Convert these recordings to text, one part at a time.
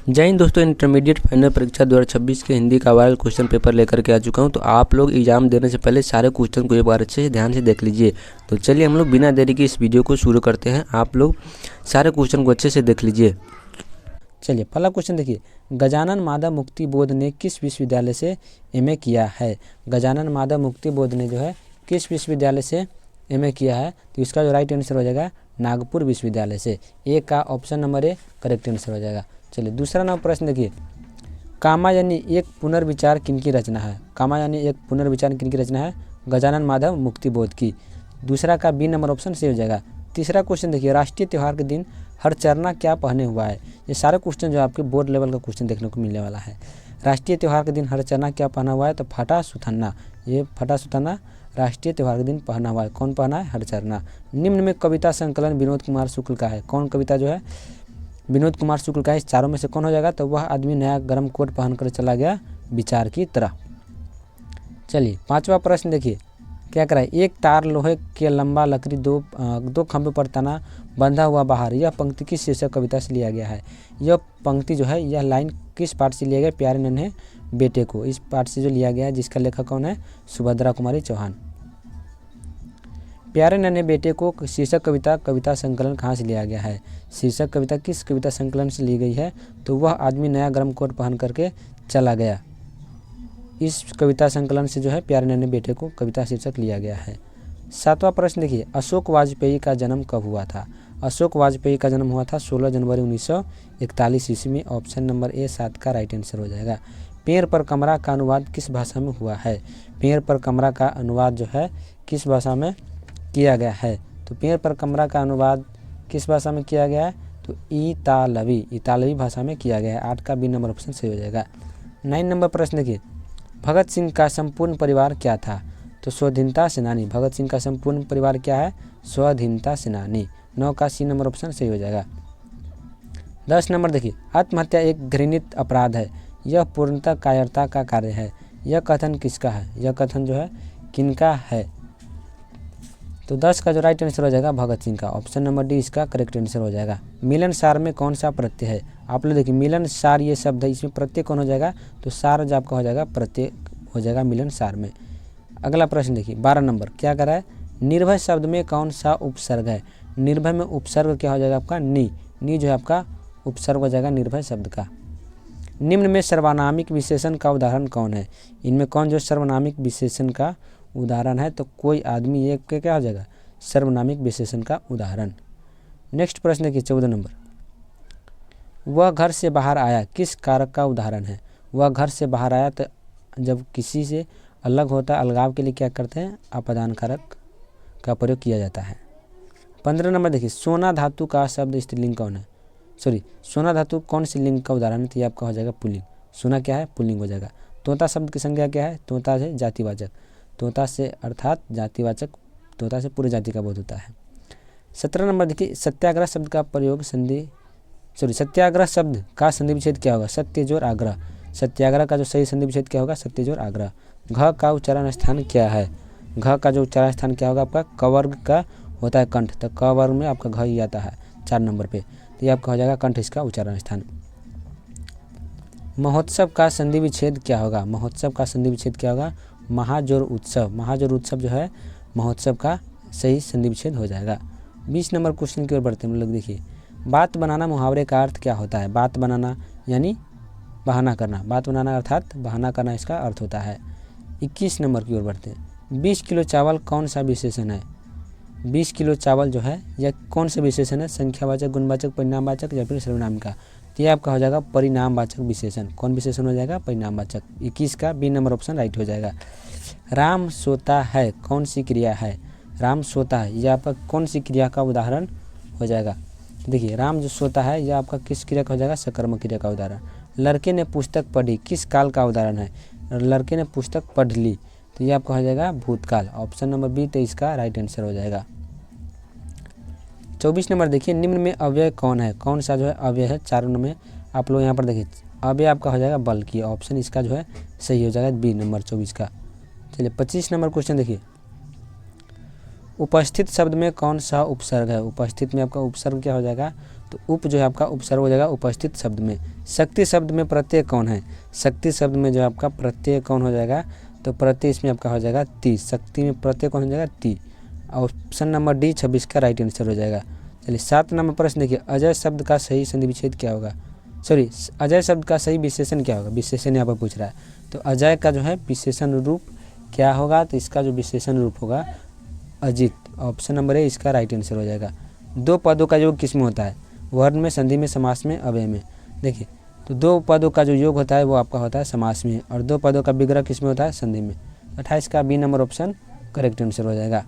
जय हिंद दोस्तों, intermediate final परीक्षा 2026 के हिंदी का वायरल क्वेश्चन पेपर लेकर के आ चुका हूं। तो आप लोग एग्जाम देने से पहले सारे क्वेश्चन को एक बार अच्छे से ध्यान से देख लीजिए। तो चलिए हम लोग बिना देरी के इस वीडियो को शुरू करते हैं। आप लोग सारे क्वेश्चन को अच्छे से देख लीजिए। चलिए पहला क्वेश्चन देखिए, गजानन माधव मुक्ति बोध ने किस विश्वविद्यालय से एमए किया है। गजानन माधव मुक्ति बोध ने जो है किस विश्वविद्यालय से एमए किया है, तो इसका जो राइट आंसर हो जाएगा नागपुर विश्वविद्यालय से। ए का option number A correct answer हो जाएगा। चलिए दूसरा नंबर प्रश्न देखिए, कामायनी एक पुनर्विचार किनकी रचना है। कामायनी एक पुनर्विचार किनकी रचना है, गजानन माधव मुक्ति बोध की। दूसरा का बी नंबर ऑप्शन से हो जाएगा। तीसरा क्वेश्चन देखिए, राष्ट्रीय त्यौहार के दिन हरचरना क्या पहने हुआ है। ये सारे क्वेश्चन जो आपके बोर्ड लेवल का क्वेश्चन देखने को मिलने वाला है। राष्ट्रीय त्यौहार के दिन हरचरना क्या पहना हुआ है, तो फटा सुथन्ना। ये फटा सुथन्ना राष्ट्रीय त्यौहार के दिन पहना हुआ है। कौन पहना है, हरचरना। निम्न में कविता संकलन विनोद कुमार शुक्ल का है। कौन कविता जो है विनोद कुमार शुक्ल का है। इस चारों में से कौन हो जाएगा, तो वह आदमी नया गर्म कोट पहनकर चला गया विचार की तरह। चलिए पांचवा प्रश्न देखिए, क्या करा है, एक तार लोहे के लंबा लकड़ी दो खंभे पर तना बंधा हुआ बाहर। यह पंक्ति किस शीर्षक कविता से लिया गया है। यह पंक्ति जो है, यह लाइन किस पाठ से लिया गया, प्यारे नन्हे बेटे को। इस पाठ से जो लिया गया है, जिसका लेखक कौन है, सुभद्रा कुमारी चौहान। प्यारे नन्हे बेटे को शीर्षक कविता संकलन कहाँ से लिया गया है। शीर्षक कविता किस कविता संकलन से ली गई है, तो वह आदमी नया गर्म कोट पहन करके चला गया। इस कविता संकलन से जो है प्यारे नन्हे बेटे को कविता शीर्षक लिया गया है। सातवां प्रश्न देखिए, अशोक वाजपेयी का जन्म कब हुआ था। अशोक वाजपेयी का जन्म हुआ था 16 जनवरी 1941 ईस्वी में। ऑप्शन नंबर ए 7 का राइट आंसर हो जाएगा। पेड़ पर कमरा का अनुवाद किस भाषा में हुआ है। पेड़ पर कमरा का अनुवाद जो है किस भाषा में किया गया है, तो पेड़ पर कमरा का अनुवाद किस भाषा में किया गया है, तो इतालवी भाषा में किया गया है। 8 का बी नंबर ऑप्शन सही हो जाएगा। 9 नंबर प्रश्न देखिए, भगत सिंह का संपूर्ण परिवार क्या था, तो स्वाधीनता सेनानी। भगत सिंह का संपूर्ण परिवार क्या है, स्वाधीनता सेनानी। 9 का सी नंबर ऑप्शन सही हो जाएगा। 10 नंबर देखिए, आत्महत्या एक घृणित अपराध है, यह पूर्णतः कायरता का कार्य है। यह कथन किसका है, यह कथन जो है किनका है, तो 10 का जो राइट आंसर हो जाएगा भगत सिंह का। ऑप्शन नंबर डी इसका करेक्ट आंसर हो जाएगा। मिलनसार में कौन सा प्रत्यय है। आप लोग देखिए, मिलनसार ये शब्द है, इसमें प्रत्यय कौन हो जाएगा, तो सार जो आपका हो जाएगा प्रत्यय हो जाएगा मिलनसार में। अगला प्रश्न देखिए 12 नंबर, क्या कर रहा है, निर्भय शब्द में कौन सा उपसर्ग है। निर्भय में उपसर्ग क्या हो जाएगा आपका, नी जो है आपका उपसर्ग हो जाएगा निर्भय शब्द का। निम्न में सर्वनामिक विशेषण का उदाहरण कौन है। इनमें कौन जो सर्वनामिक विशेषण का उदाहरण है, तो कोई आदमी ये क्या हो जाएगा, सर्वनामिक विशेषण का उदाहरण। नेक्स्ट प्रश्न देखिए 14 नंबर, वह घर से बाहर आया किस कारक का उदाहरण है। वह घर से बाहर आया, तो जब किसी से अलग होता है, अलगाव के लिए क्या करते हैं, अपादान कारक का प्रयोग किया जाता है। 15 नंबर देखिए, सोना धातु का शब्द स्त्रीलिंग कौन है। सोना धातु कौन सी लिंग का उदाहरण है, तो ये आपका हो जाएगा पुल्लिंग। सोना क्या है, पुल्लिंग हो जाएगा। तोता शब्द की संज्ञा क्या है, तोता से जातिवाचक। तोता से अर्थात जातिवाचक, तोता से पूरी जाति का बोध होता है। 17 नंबर देखिए, सत्याग्रह शब्द का प्रयोग सत्याग्रह शब्द का संधि विच्छेद क्या होगा, सत्य जोर आग्रह। सत्याग्रह का जो सही संधि विच्छेद क्या होगा, सत्य जोर आग्रह। घ का उच्चारण स्थान क्या है। घ का जो उच्चारण स्थान क्या होगा आपका, क वर्ग का होता है कंठ, तो क वर्ग में आपका घ ही आता है 4 नंबर पे, तो ये आपका हो जाएगा कंठ इसका उच्चारण स्थान। महोत्सव का संधि विच्छेद क्या होगा। महोत्सव का संधि विच्छेद क्या होगा, महाजोर उत्सव। महाजोर उत्सव जो है महोत्सव का सही संधि विच्छेद हो जाएगा। 20 नंबर क्वेश्चन की ओर बढ़ते हैं हम लोग। देखिए, बात बनाना मुहावरे का अर्थ क्या होता है। बात बनाना यानी बहाना करना, बात बनाना अर्थात बहाना करना इसका अर्थ होता है। 21 नंबर की ओर बढ़ते हैं, 20 किलो चावल कौन सा विशेषण है। 20 किलो चावल जो है यह कौन सा विशेषण है, संख्यावाचक, गुणवाचक, परिणामवाचक या फिर सर्वनाम का। तो ये आपका हो जाएगा परिणामवाचक विशेषण। कौन विशेषण हो जाएगा, परिणामवाचक। 21 का बी नंबर ऑप्शन राइट हो जाएगा। राम सोता है कौन सी क्रिया है। राम सोता है यह आपका कौन सी क्रिया का उदाहरण हो जाएगा। देखिए, राम जो सोता है यह आपका किस क्रिया का हो जाएगा, सकर्मक क्रिया का उदाहरण। लड़के ने पुस्तक पढ़ी किस काल का उदाहरण है। लड़के ने पुस्तक पढ़ ली, तो ये आपका हो जाएगा भूतकाल। ऑप्शन नंबर बी 23 का राइट आंसर हो जाएगा। 24 नंबर देखिए, निम्न में अव्यय कौन है। कौन सा जो है अव्यय है, चारों में आप लोग यहाँ पर देखिए अव्यय आपका हो जाएगा बल की। ऑप्शन इसका जो है सही हो जाएगा बी नंबर 24 का। चलिए 25 नंबर क्वेश्चन देखिए, उपस्थित शब्द में कौन सा उपसर्ग है। उपस्थित में आपका उपसर्ग क्या हो जाएगा, तो उप जो है आपका उपसर्ग हो जाएगा उपस्थित शब्द में। शक्ति शब्द में प्रत्यय कौन है? शक्ति शब्द में जो आपका प्रत्यय कौन हो जाएगा? तो प्रत्यय इसमें आपका हो जाएगा ती। शक्ति में प्रत्यय कौन हो जाएगा? ती। ऑप्शन नंबर डी 26 का राइट आंसर हो जाएगा। चलिए 7 नंबर प्रश्न देखिए, अजय शब्द का सही संधि विच्छेद क्या होगा? सॉरी, अजय शब्द का सही विशेषण क्या होगा? विशेषण यहाँ पर पूछ रहा है। तो अजय का जो है विशेषण रूप क्या होगा? तो इसका जो विशेषण रूप होगा अजित। ऑप्शन नंबर ए इसका राइट आंसर हो जाएगा। 2 पदों का योग किस में होता है? वर्ण में, संधि में, समास में, अव्यय में। देखिए, तो 2 पदों का जो योग होता है वो आपका होता है समास में, और 2 पदों का विग्रह किस में होता है? संधि में। 28 का B number option correct answer हो जाएगा।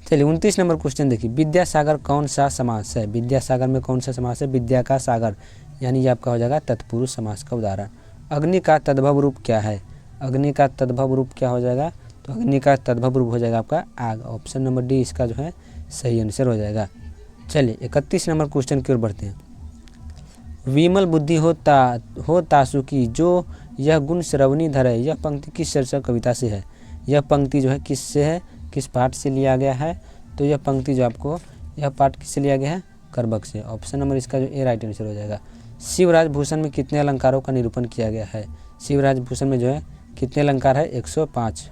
चलिए 29 नंबर क्वेश्चन देखिए, विद्यासागर कौन सा समास है? विद्यासागर में कौन सा समास है? विद्या का सागर, यानी ये आपका हो जाएगा तत्पुरुष समास का उदाहरण। अग्नि का तद्भव रूप क्या है? अग्नि का तद्भव रूप क्या हो जाएगा? तो अग्नि का तद्भव रूप हो जाएगा आपका आग। ऑप्शन नंबर डी इसका जो है सही आंसर हो जाएगा। चलिए 31 नंबर क्वेश्चन की ओर बढ़ते हैं। विमल बुद्धि हो तासु की, जो यह गुण श्रवणी धर है, यह पंक्ति किस शीर्षक कविता से है? यह पंक्ति जो है किससे है, किस पाठ से लिया गया है? तो यह पंक्ति जो आपको, यह पाठ किससे लिया गया है? करबक से। ऑप्शन नंबर इसका जो ए राइट आंसर हो जाएगा। शिवराज भूषण में कितने अलंकारों का निरूपण किया गया है? शिवराज भूषण में जो है कितने अलंकार है? 105।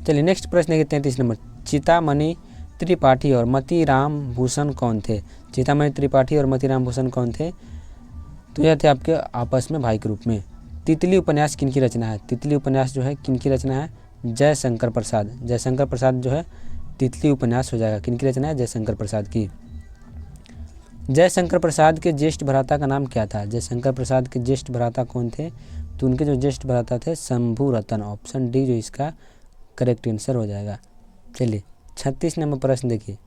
चलिए नेक्स्ट प्रश्न है 33 नंबर, चितामणि त्रिपाठी और मतीराम भूषण कौन थे? चितामणि त्रिपाठी और मतीराम भूषण कौन थे? तो यह थे आपके आपस में भाई के रूप में। तितली उपन्यास किनकी रचना है? तितली उपन्यास जो है किनकी रचना है? जयशंकर प्रसाद। जयशंकर प्रसाद जो है तितली उपन्यास हो जाएगा, किनकी रचना है? जयशंकर प्रसाद की। जयशंकर प्रसाद के ज्येष्ठ भ्राता का नाम क्या था? जयशंकर प्रसाद के ज्येष्ठ भ्राता कौन थे? तो उनके जो ज्येष्ठ भ्राता थे शंभू रतन। ऑप्शन डी जो इसका करेक्ट आंसर हो जाएगा। चलिए 36 नंबर प्रश्न देखिए,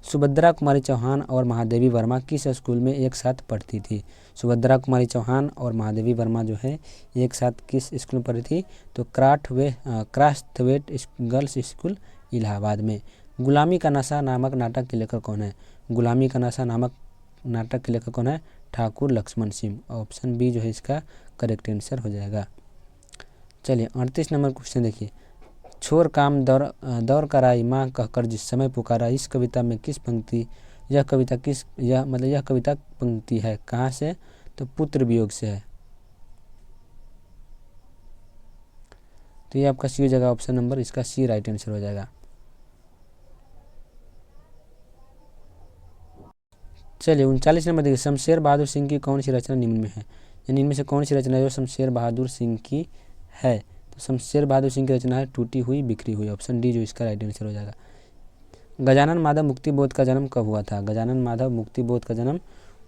सुभद्रा कुमारी चौहान और महादेवी वर्मा किस स्कूल में एक साथ पढ़ती थी? सुभद्रा कुमारी चौहान और महादेवी वर्मा जो है एक साथ किस स्कूल में पढ़ी थी? तो क्रास्थवेट गर्ल्स स्कूल इलाहाबाद में। गुलामी का नशा नामक नाटक के लेखक कौन है? गुलामी का नशा नामक नाटक के लेखक कौन है? ठाकुर लक्ष्मण सिंह। ऑप्शन बी जो है इसका करेक्ट आंसर हो जाएगा। चलिए 38 नंबर क्वेश्चन देखिए, छोर काम दौर कराई माँ कहकर जिस समय पुकारा, इस कविता में किस पंक्ति, यह कविता पंक्ति है कहाँ से? तो पुत्र वियोग से है। तो ये आपका सी हो जाएगा, ऑप्शन नंबर इसका सी राइट आंसर हो जाएगा। चलिए 39 नंबर देखिए, शमशेर बहादुर सिंह की कौन सी रचना निम्न में है? यानी इनमें से कौन सी रचना जो शमशेर बहादुर सिंह की है? तो शमशेर बहादुर सिंह की रचना है टूटी हुई बिखरी हुई। ऑप्शन डी जो इसका राइट आंसर हो जाएगा। गजानन माधव मुक्तिबोध का जन्म कब हुआ था? गजानन माधव मुक्तिबोध का जन्म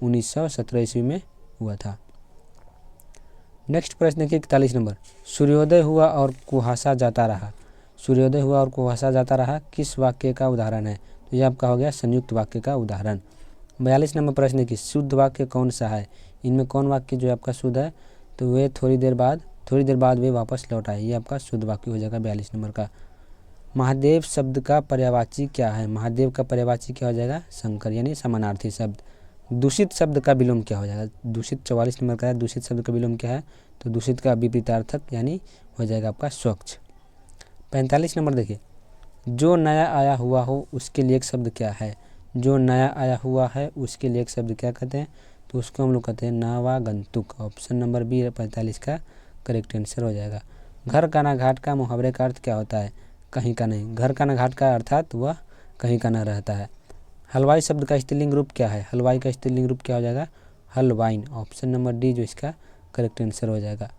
1917 ईस्वी में हुआ था। नेक्स्ट प्रश्न देखिए 41 नंबर, सूर्योदय हुआ और कुहासा जाता रहा। सूर्योदय हुआ और कुहासा जाता रहा किस वाक्य का उदाहरण है? तो यह आपका हो गया संयुक्त वाक्य का उदाहरण। 42 नंबर प्रश्न देखिए, शुद्ध वाक्य कौन सा है? इनमें कौन वाक्य जो आपका शुद्ध है? तो वे थोड़ी देर बाद वे वापस लौट आए, ये आपका शुद्ध वाक्य हो जाएगा 42 नंबर का। महादेव शब्द का पर्यायवाची क्या है? महादेव का पर्यायवाची क्या हो जाएगा? शंकर, यानी समानार्थी शब्द। दूषित शब्द का विलोम क्या हो जाएगा? दूषित 44 नंबर का है, दूषित शब्द का विलोम क्या है? तो दूषित का विपरीतार्थक यानी हो जाएगा आपका स्वच्छ। 45 नंबर देखिए, जो नया आया हुआ हो उसके लिए एक शब्द क्या है? जो नया आया हुआ है उसके लिए एक शब्द क्या कहते हैं? तो उसको हम लोग कहते हैं नवागंतुक। ऑप्शन नंबर बी 45 का करेक्ट आंसर हो जाएगा। घर का ना घाट का मुहावरे का अर्थ क्या होता है? कहीं का नहीं। घर का ना घाट का अर्थात वह कहीं का ना रहता है। हलवाई शब्द का स्त्रीलिंग रूप क्या है? हलवाई का स्त्रीलिंग रूप क्या हो जाएगा? हलवाइन। ऑप्शन नंबर डी जो इसका करेक्ट आंसर हो जाएगा।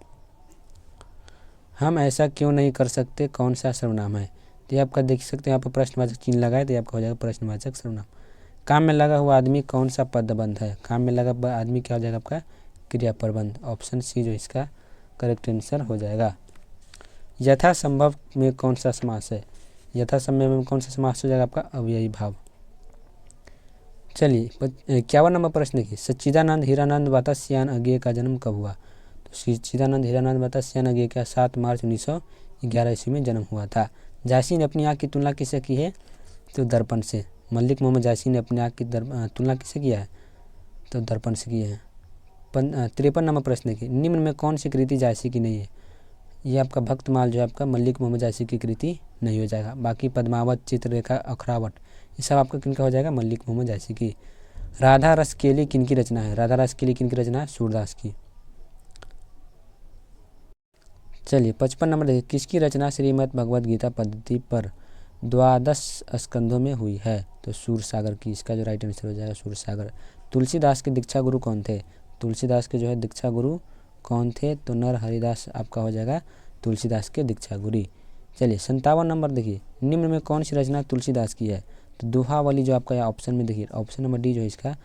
हम ऐसा क्यों नहीं कर सकते कौन सा सर्वनाम है? तो ये आपका देख सकते हैं, यहाँ पर प्रश्नवाचक चिन्ह लगाए तो ये आपका हो जाएगा प्रश्नवाचक सर्वनाम। काम में लगा हुआ आदमी कौन सा पदबंध है? काम में लगा हुआ आदमी क्या हो जाएगा आपका? क्रियापदबंध। ऑप्शन सी जो इसका करेक्ट आंसर हो जाएगा। यथासंभव में कौन सा समास है? यथासंभव में कौन सा समास हो जाएगा आपका? अव्ययी भाव। चलिए 51 नंबर प्रश्न देखिए, सच्चिदानंद हीरानंद वात्स्यायन अज्ञेय का जन्म कब हुआ? तो सच्चिदानंद हीरानंद वात्स्यायन अज्ञेय का 7 मार्च 1911 ईस्वी में जन्म हुआ था। जायसी ने अपनी आँख की तुलना किससे की है? तो दर्पण से। मलिक मोहम्मद जायसी ने अपनी आँख की तुलना किससे किया है? तो दर्पण से किए हैं। 53 नंबर प्रश्न देखिए, निम्न में कौन सी कृति जायसी की नहीं है? ये आपका भक्तमाल जो है आपका मलिक मोहम्मद जायसी की कृति नहीं हो जाएगा। बाकी पद्मावत, चित्ररेखा, अखरावट ये सब आपका किनका हो जाएगा, मलिक मोहम्मद जायसी की। राधा रस केली किनकी रचना है, राधा रस केली किनकी रचना है, सूरदास की। चलिए 55 नंबर देखिए, किसकी रचना श्रीमद् भगवद गीता पद्धति पर 12 स्कंधों में हुई है, तो सूरसागर की। इसका जो राइट आंसर हो जाएगा सूरसागर। तुलसीदास के दीक्षा गुरु कौन थे, तुलसीदास के जो है दीक्षा गुरु कौन थे, तो नर हरिदास आपका हो जाएगा तुलसीदास के दीक्षा गुरु। चलिए 57 नंबर देखिए, निम्न में कौन सी रचना तुलसीदास की है, तो दोहावली जो आपका ऑप्शन में देखिए, ऑप्शन नंबर डी जो है इसका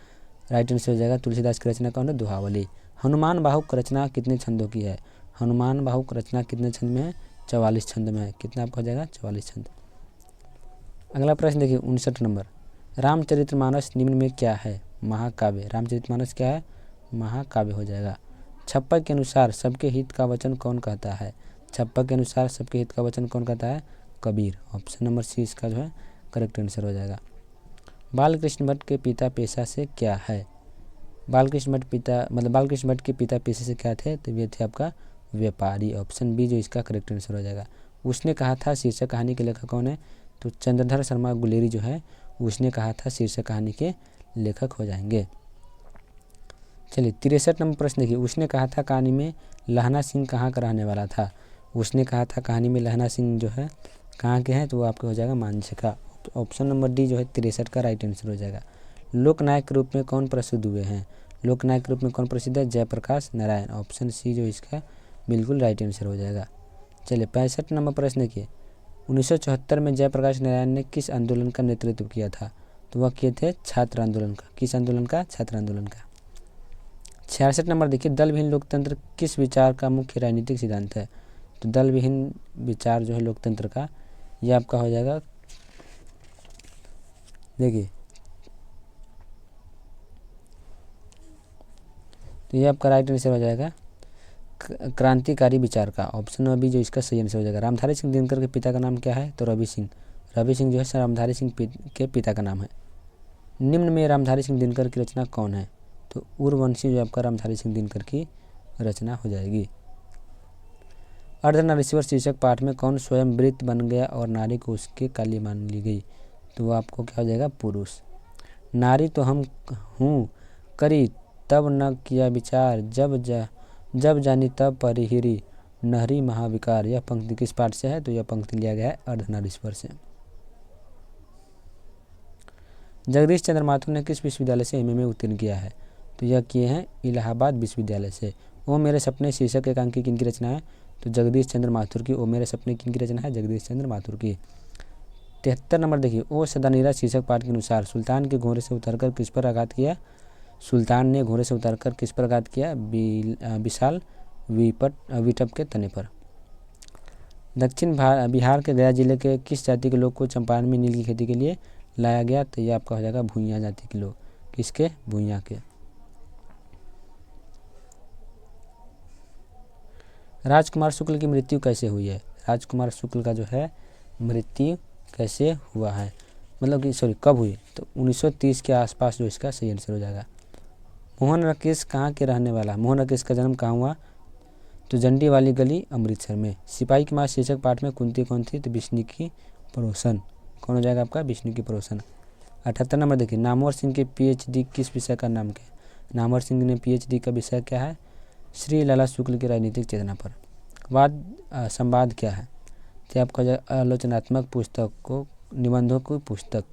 राइट आंसर हो जाएगा। तुलसीदास की रचना कौन है, दोहावली। हनुमान बाहुक रचना कितने छंदों की है, हनुमान बाहुक रचना कितने छंद में है, 44 छंद में है। कितना आपका हो जाएगा, 44 छंद। अगला प्रश्न देखिए 59 नंबर, रामचरितमानस निम्न में क्या है, महाकाव्य। रामचरितमानस क्या है, महाकाव्य हो जाएगा। छप्पा के अनुसार सबके हित का वचन कौन कहता है, छप्पा के अनुसार सबके हित का वचन कौन कहता है, कबीर। ऑप्शन नंबर सी इसका जो है करेक्ट आंसर हो जाएगा। बालकृष्ण भट्ट के पिता पेशा से क्या है, बालकृष्ण भट्ट पिता मतलब बालकृष्ण भट्ट के पिता पेशे से क्या थे, तो ये थे आपका व्यापारी। ऑप्शन बी जो इसका करेक्ट आंसर हो जाएगा। उसने कहा था शीर्षक कहानी के लेखक कौन है, तो चंद्रधर शर्मा गुलेरी जो है उसने कहा था शीर्षक कहानी के लेखक हो जाएंगे। चलिए 63 नंबर प्रश्न देखिए, उसने कहा था कहानी में लहना सिंह कहाँ का रहने वाला था, उसने कहा था कहानी में लहना सिंह जो है कहाँ के हैं, तो वो आपका हो जाएगा मांझे का। ऑप्शन नंबर डी जो है 63 का राइट आंसर हो जाएगा। लोकनायक के रूप में कौन प्रसिद्ध हुए हैं, लोकनायक के रूप में कौन प्रसिद्ध है, जयप्रकाश नारायण। ऑप्शन सी जो इसका बिल्कुल राइट आंसर हो जाएगा। चलिए 65 नंबर प्रश्न देखिए, 1974 में जयप्रकाश नारायण ने किस आंदोलन का नेतृत्व किया था, तो वह किए थे छात्र आंदोलन का। किस आंदोलन का, छात्र आंदोलन का। 66 नंबर देखिए, दल विहीन लोकतंत्र किस विचार का मुख्य राजनीतिक सिद्धांत है, तो दल विहीन विचार जो है लोकतंत्र का, यह आपका हो जाएगा देखिए, तो ये आपका राइट आंसर हो जाएगा क्रांतिकारी विचार का। ऑप्शन नंबर बी जो इसका सही आंसर हो जाएगा। रामधारी सिंह दिनकर के पिता का नाम क्या है, तो रवि सिंह। रवि सिंह जो है रामधारी सिंह के पिता का नाम है। निम्न में रामधारी सिंह दिनकर की रचना कौन है, तो उर्वशी जो आपका रामधारी सिंह दिनकर की रचना हो जाएगी। अर्धनारीश्वर शीर्षक पाठ में कौन स्वयं वृत्त बन गया और नारी को उसके काली मान ली गई, तो वो आपको क्या हो जाएगा, पुरुष। नारी तो हम हूँ करी तब न किया विचार, जब जानी तब परिहिरी नहरी महाविकार। यह पंक्ति किस पाठ से है, तो यह पंक्ति लिया गया है अर्धनारीश्वर से। जगदीश चंद्र माथुर ने किस विश्वविद्यालय से एमए में उत्तीर्ण किया है, तो यह किए हैं इलाहाबाद विश्वविद्यालय से। ओ मेरे सपने शीर्षक एकांकी किनकी रचना है, तो जगदीश चंद्र माथुर की। ओ मेरे सपने किनकी रचना है, जगदीश चंद्र माथुर की। 73 नंबर देखिए, ओ सदानीरा शीर्षक पाठ के अनुसार सुल्तान के घोड़े से उतरकर किस पर आघात किया, सुल्तान ने घोड़े से उतरकर किस पर आघात किया, विशाल विटप के तने पर। दक्षिण बिहार के गया जिले के किस जाति के लोग को चंपारण में नील की खेती के लिए लाया गया, तो ये आपका हो जाएगा भूइयाँ जाति के लोग। किसके, भूइयाँ के। राजकुमार शुक्ल की मृत्यु कैसे हुई है, राजकुमार शुक्ल का जो है मृत्यु कैसे हुआ है, मतलब कि सॉरी कब हुई, तो 1930 के आसपास जो इसका सही आंसर हो जाएगा। मोहन राकेश कहाँ के रहने वाला, मोहन राकेश का जन्म कहाँ हुआ, तो जंडी वाली गली अमृतसर में। सिपाही की माँ शीर्षक पाठ में कुंती कौन थी, तो विष्णु की पड़ोसन। कौन हो जाएगा आपका, विष्णु की पड़ोसन। 78 नंबर देखिए, नामवर सिंह के पीएचडी किस विषय का नाम क्या है, नामवर सिंह ने पीएचडी का विषय क्या है, श्री लाला शुक्ल की राजनीतिक चेतना पर। वाद संवाद क्या है, तो आपका आलोचनात्मक पुस्तक को, निबंधों की पुस्तक।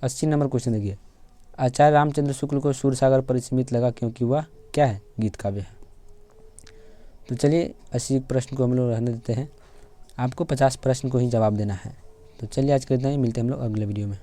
80 नंबर क्वेश्चन देखिए, आचार्य रामचंद्र शुक्ल को सूरसागर परिसीमित लगा क्योंकि वह क्या है, गीत काव्य है। तो चलिए 80 प्रश्न को हम लोग रहने देते हैं, आपको 50 प्रश्न को ही जवाब देना है। तो चलिए आज के इतना ही, मिलते हैं हम लोग अगले वीडियो में।